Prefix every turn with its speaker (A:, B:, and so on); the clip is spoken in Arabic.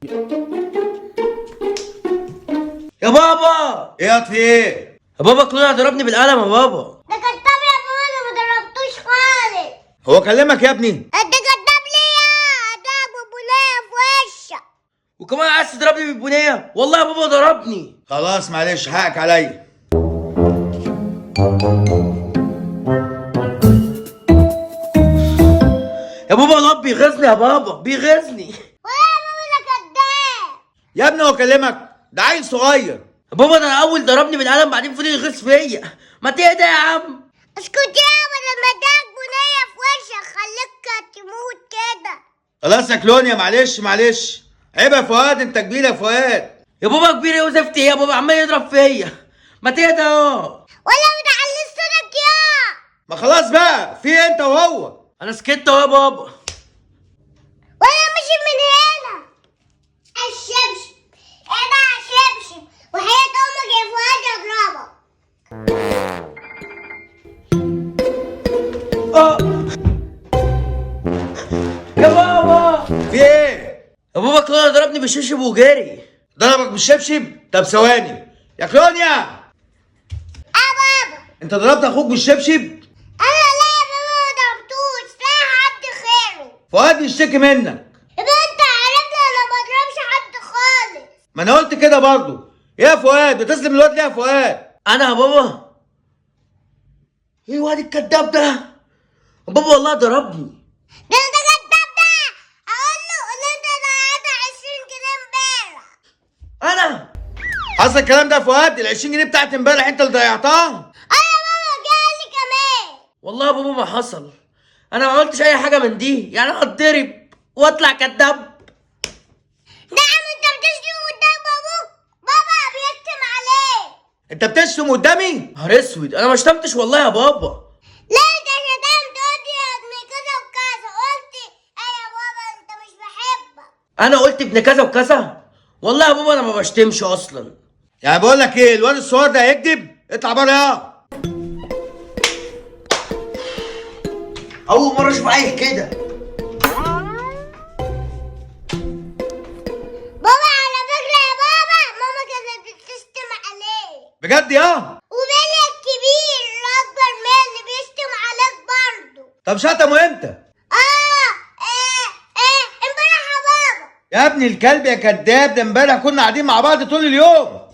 A: يا بابا
B: ايه في ايه؟
A: يا بابا كلنا ضربني بالقلم يا بابا.
C: ده كداب يا بابا، انا ما ضربتوش خالص.
B: هو كلمك يا ابني؟
C: ده كداب ليه؟ ده ابو بنيه في وشك.
A: وكمان عايز تضربني بالبنيه؟ والله يا بابا ضربني.
B: خلاص معلش حقك عليا.
A: يا بابا الواد بيغيظني يا بابا، بيغيظني.
C: ولا يا بابا ده كداب.
B: يا ابني هو كلمك؟ ده عيل صغير.
A: يا بابا ده الاول ضربني بالقلم بعدين فضل يغيظ فيا. ما تهدى يا عم.
C: اسكت يابا، لما اداك بنيه في وشك خليك تموت كده.
B: خلاص يا كلونيا معلش معلش. عيب يا فؤاد، انت كبير يا فؤاد.
A: يا بابا كبير ايه وزفت ايه يا بابا، عمال يضرب فيا. ما تهدى اهو.
C: ولا بتعلي صوتك يا.
B: ما خلاص بقى، في إيه انت وهو؟
A: انا سكت اهو يا بابا.
C: ولا مشي من هنا. الشبشب انا الشبشب، وحياة امك يا فؤاد اضربك.
A: يا بابا
B: في ايه؟
A: يا بابا كلنا ضربني بالشبشب وجري.
B: ضربك بالشبشب؟ طب ثواني يا كلونيا.
C: بابا
B: انت ضربت اخوك بالشبشب؟
C: انا لا يا بابا ما ضربتوش، لا حد خيره.
B: فؤاد بيشتكي منك.
C: يبقى انت عرفت انا ما بضربش حد خالص.
B: ما انا قلت كده برضه. يا فؤاد بتسلم الواد ليه يا فؤاد؟
A: انا يا بابا ايه الواد الكداب ده؟ يا بابا والله ضربني.
C: ده كداب ده. اقول له ان انت ضيعت 20 جنيه امبارح.
A: انا
B: حصل الكلام ده يا فؤاد؟ ال 20 جنيه بتاعت امبارح انت اللي ضيعتها؟
C: انا بابا جالي كمان.
A: والله يا بابا ما حصل. انا ما عملتش اي حاجه من دي، يعني هتضرب واطلع كداب.
C: نعم انت بتشتم قدام ابوك، بابا بيكتم عليك.
B: انت بتشتم قدامي؟
A: نهار اسود، انا ما شتمتش والله يا بابا.
C: لا انت شتمت، قلت يا ابن كذا وكذا، قلت ايه يا بابا انت مش بحبك.
A: انا قلت ابن كذا وكذا؟ والله يا بابا انا ما بشتمش اصلا.
B: يعني بقول لك ايه، الواد الصغير ده هيكذب؟ اطلع بره يا.
A: اول مره اشوف عيل كده.
C: بابا على فكرة يا بابا ماما كانت بتشتم عليك.
B: بجد يا؟
C: وبيلي الكبير الأكبر مني بيشتم عليك برضه.
B: طب شتمه امتى؟
C: امبارح يا بابا.
B: يا ابني الكلب يا كداب، ده امبارح كنا قاعدين مع بعض طول اليوم.